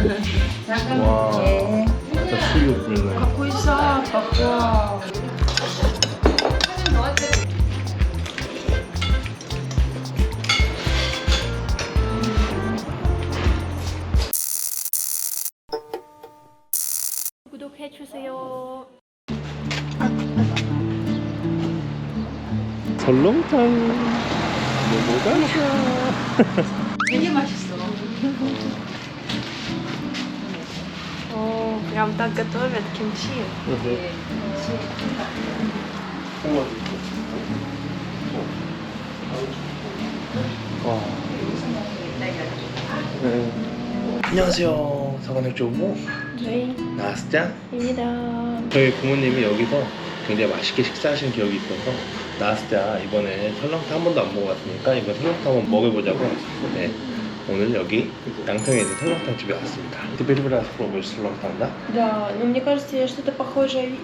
와, это 수육이네. Какой запах, вау. 구독해주세요. 설렁탕. 뭐가? 되게 맛있어. О, прям так готовят кимчи. 네. 안녕하세요. 사관의 조모 저희 나스짱. 입니다. 저희 부모님이 여기서 굉장히 맛있게 식사하신 기억이 있어서 나스짱 이번에 설렁탕 한 번도 안 먹어봤으니까 이번 설렁탕 한번 먹어보자고. 네. 오늘 여기 양평에 있는 설렁탕 집에 왔습니다. Ты первый раз пробуешь 설렁탕, да? Да, но мне кажется, я что-то похожее.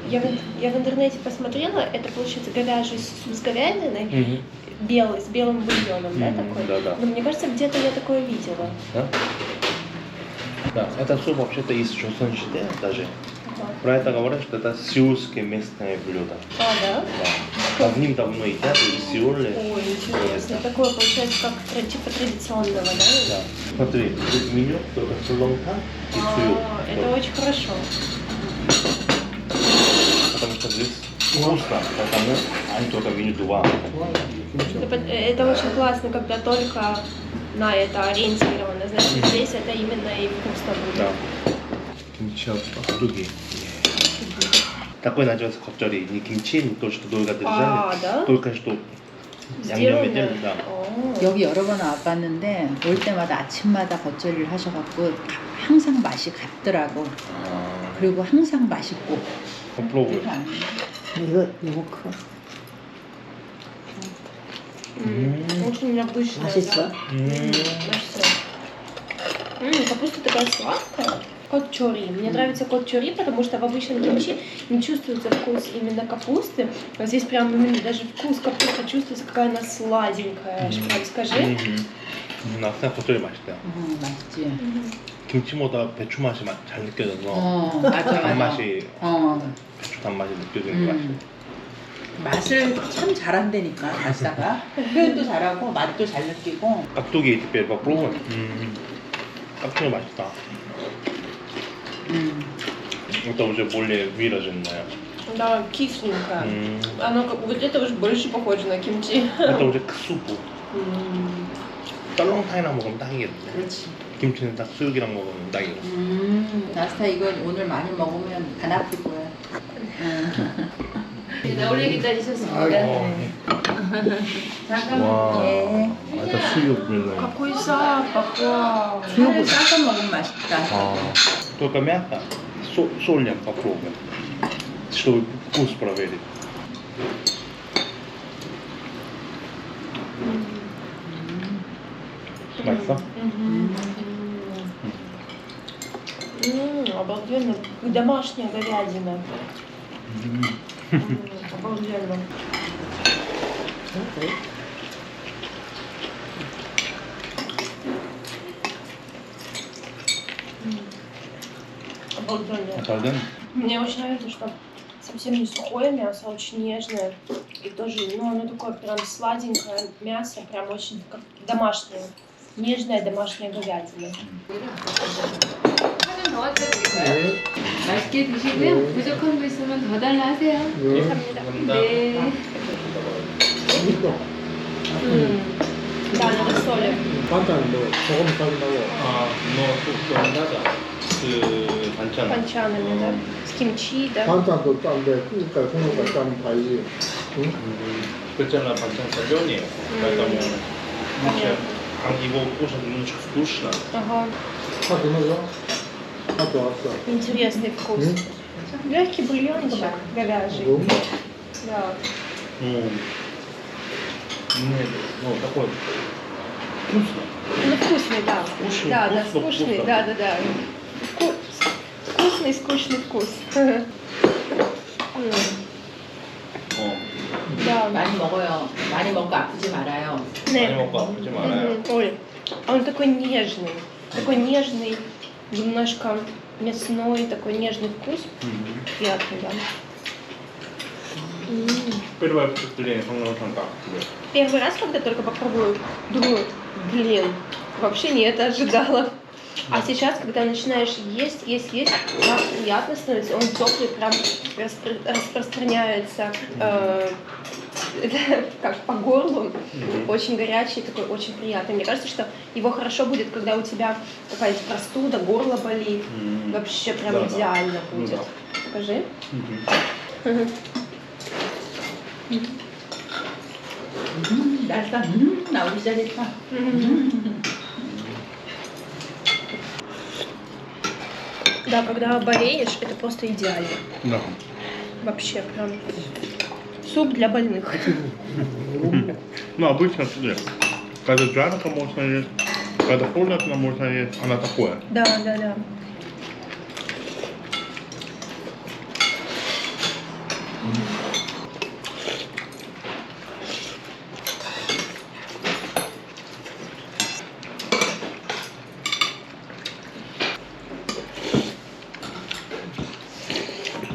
Я в интернете посмотрела, это получается говяжий суп с говядиной, белый, с белым бульоном, да, такой? Да-да. Но мне кажется, где-то я такое видела. Да? Да, это суп вообще-то из Joseon-сибири даже. Про это говорят, что это сеульское местное блюдо. А, да? Да. Давным-давно едят и из Сеуля. Ой, интересно. Такое получается как типа традиционного, да? Да. Смотри, тут меню только 설렁탕 и суюк. Это очень хорошо. Потому что здесь вкусно, потому они только меню два. Это очень классно, когда только на это ориентировано. Значит, здесь это именно и вкусно будет. Да. 김치하고 깍두기. такой называется 겉절이. 이 김치는 то, что долго держали. А, да? только что 양념에 Сделано? дел다. О. 여기 여러 번 와봤는데 올 때마다 아침마다 겉절이를 하셔갖고 항상 맛이 같더라고. 아, 그리고 항상 맛있고. попробуй. 이거 커. Очень необычно. 맛있어? 맛있어. Капуста такая сладкая. Кот-чори. Мне нравится кот-чори, потому что в обычном кимчи не чувствуется вкус именно капусты. А здесь прям именно даже вкус капусты чувствуется, какая она сладенькая. Прям скажи. 나스탕 겉절이 맛있다. 맛있지. 김치보다 배추 맛이 잘 느껴져서 맞아. 단맛이 배추 단맛이 느껴지는 게 맛있어. 맛을 참 잘한다니까 가사가 표현도 잘하고 맛도 잘 느끼고. 깍두기 теперь попробуй. 깍두기 맛있다. Это уже более выраженное. Да, кисленькая. Оно как вот это уже больше похоже на кимчи. Это уже к супу. 설렁탕이랑 먹으면 딱이겠네. 그렇지. 김치는 딱 수육이랑 먹으면 딱이고. 나스타 이거 오늘 많이 먹으면 안 아플 거야. 오래 기다리셨습니다. 와, 예. это 수육이네. Какой запах, вау. 수육을 싸서 먹으면 맛있다. Только мясо, соль попробуй, чтобы вкус проверить. 맛있어? Обалденно. Как домашняя говядина. Обалденно. Обалденно. Обалденно? Мне очень нравится, что совсем не сухое мясо, очень нежное. И тоже, ну, оно такое прям сладенькое мясо, прям очень как домашнее. Нежная домашняя говядина. 맛있게 드시고요. 부족한 거 있으면 더 달라 하세요. 감사합니다. 네. Да, надо соли. 반찬 뭐 조금 사준다고. 또 надо 그 반찬. Панчанами, да. С кимчи, да. 반찬도 짠데 국물까지 국물까지 짜면 다이지. 응? 그렇잖아, 반찬 соленые, поэтому лучше его кушать немножко вкусно. Ага. 다 넣어줘. 다 좋았어. Интересный вкус. Легкий бульончик говяжий. 응? Да. Ну, такой вкусно. Ну, вкусный, да. Вкусный, Да, да, вкусно, скучный, вкусно. да, да, да. Вкусный, скучный вкус. Да. 많이 먹어요. 많이 먹고 아프지 말아요. 많이 먹고 아프지 말아요. Ой, а он такой нежный, немножко мясной, такой нежный вкус. Приятный, да. Первое впечатление 성룡탕 как тебе? Первый раз, когда только попробую, думаю, блин, вообще не это ожидала. А сейчас, когда начинаешь есть, так приятно становится, он теплый, прям распространяется как по горлу, очень горячий, такой очень приятный. Мне кажется, что его хорошо будет, когда у тебя какая-то простуда, горло болит, вообще прям Да, да. идеально Ну будет. да. Покажи. 날짜 나오기 시작했다. Да, когда болеешь, это просто идеально. Да. Вообще прям суп для больных. Ну, обычно смотри, когда жарко можно есть, когда холодно можно есть, она такое. Да, да, да.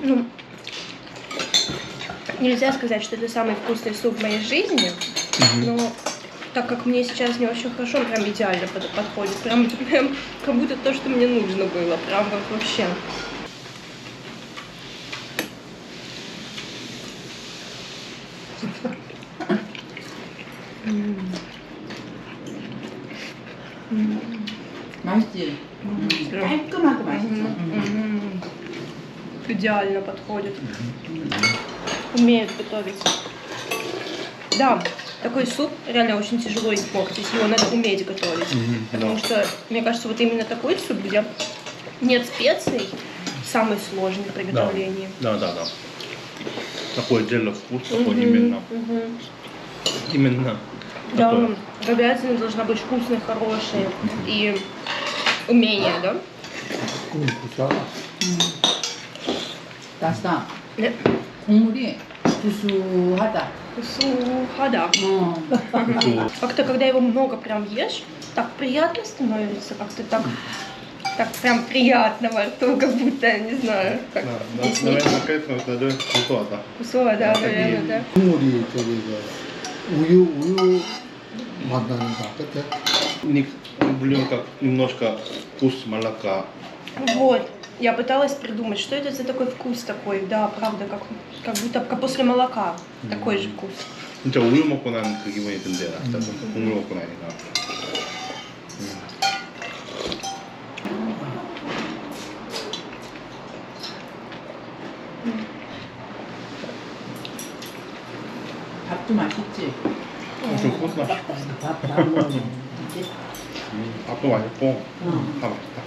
Ну, нельзя сказать, что это самый вкусный суп в моей жизни, но так как мне сейчас не очень хорошо, он прям идеально подходит. Прям как будто то, что мне нужно было. Прям вот вообще. 맛있지? 깔끔하고 맛있어. Идеально подходит. Умеет готовить. Да, такой суп реально очень тяжело испортить. Его надо уметь готовить. Потому что, мне кажется, вот именно такой суп, где нет специй, самый сложный в приготовлении. Да. Такой отдельно вкус, такой именно. Именно. Да, такой. говядина должна быть вкусной, хорошей. И умение, да? 부사. 나스다. 네. 국물이 구수하다. Сухода. 그 Как-то, когда его много прям ешь, так приятно становится, как-то так прям приятно во рту, как будто, не знаю, как объяснить. 나는 나도 고소하다. Вкусово, да, наверное, да. 국물이 저기 우유 만나는가 그때? Блин, как немножко вкус молока. Вот. Я пыталась придумать, что это за такой вкус такой. Да, правда, как будто как после молока. Такой же вкус. 진짜 우유 먹고 난 그 기분이 든대요. 진짜 국물 먹고 나니까. 밥도 맛있지? 좀 고소하다. 밥도 맛있고 다 맛있다.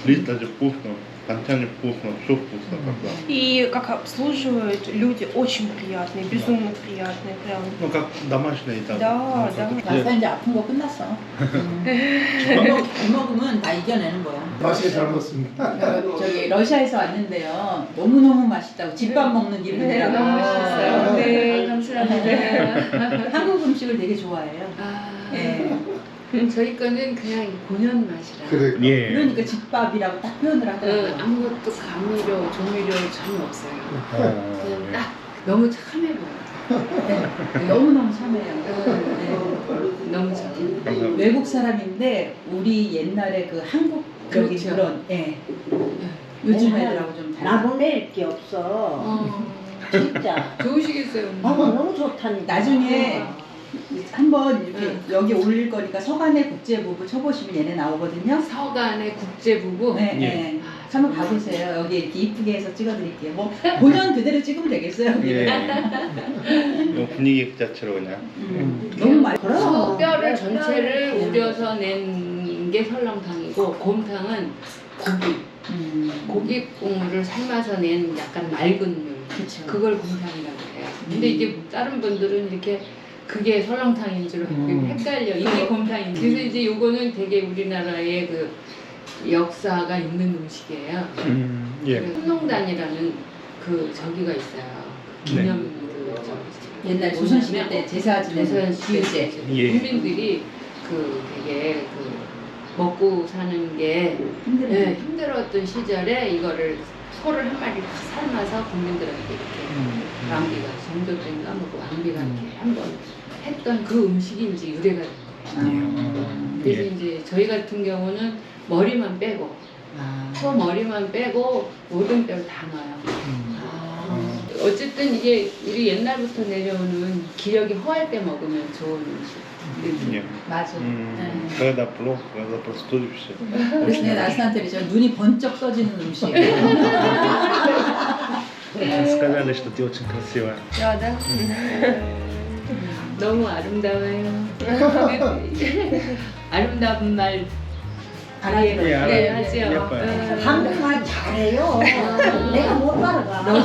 Лист даже вкусно, банчане вкусно, все вкусно. Как-то. И как обслуживают люди очень приятные, безумно приятные, прям. Ну как домашняя еда. Да, да. 나스다 이제 아픈 거 끝났어. 이 먹으면 다 이겨내는 거야. 맛있게 잘 먹었습니다. 저기 러시아에서 왔는데요. 너무너무 맛있다고 집밥 먹는 기분이라고. 너무 맛있어요. 네, 감사합니다. 한국 음식을 되게 좋아해요. 아, 예. 저희 거는 그냥 본연 맛이라. 그래. 예. 그러니까 집밥이라고 딱 표현을 하더라고요. 아무것도 감미료, 조미료 전혀 없어요. 그냥 어, 딱 너무 참해 보여요. 네. 너무너무 참해요. 너무 참해. 감사합니다. 외국 사람인데 우리 옛날에 그 한국적인 그렇죠. 그런 요즘 애들하고 좀 달라. 나보낼 게 없어. 진짜. 좋으시겠어요. 아, 너무 좋다니까. 나중에 한번 이렇게 여기 올릴 거니까 서간의 국제부부 쳐보시면 얘네 나오거든요. 서간의 국제부부. 네, 예. 네. 한번 가보세요. 여기 이렇게 이쁘게 해서 찍어드릴게요. 뭐 본연 그대로 찍으면 되겠어요. 예. 이 분위기 그 자체로 그냥. 너무 많이. 소뼈를 전체를 우려서 낸 게 설렁탕이고 곰탕은 고기 국물을 삶아서 낸 약간 맑은 물. 그쵸. 그걸 곰탕이라고 해요. 근데 이제 다른 분들은 이렇게 그게 설렁탕인 줄 알고 헷갈려. 이게 곰탕인지. 그래서 이제 요거는 되게 우리나라의 그 역사가 있는 음식이에요. 예. 그 흑농단이라는 그 저기가 있어요. 기념 그 옛날 조선시대 때 제사 지내서 기유제. 예. 국민들이 그 되게 그 먹고 사는 게 네, 힘들었던 시절에 이거를 소를 한 마리 삶아서 국민들한테 이렇게 왕비가 정조된가 뭐 왕비가 이렇게 한번 했던 그 음식이 이제 유래가 된 거예요. 그래서 예. 이제 저희 같은 경우는 머리만 빼고 소 머리만 빼고 모든 뼈를 다 넣어요. 어쨌든 이게 우리 옛날부터 내려오는 기력이 허할 때 먹으면 좋은 음식. 예. 맞아. 그러다 불로 또 주십시오. 그래서 내가 나스한테 저 눈이 번쩍 떠지는 음식. Сказали, что ты очень красивая. Да, да. 너무 아름다워요. 아름다운 말 알아들어요. 네, 하죠. 예뻐요. 한국말 잘해요. 내가 못 따라가.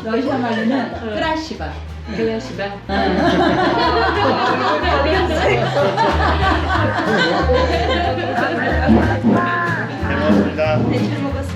러시아 말로는 크라시바. 그라시바. 잘 먹었습니다. 잘 먹었어요.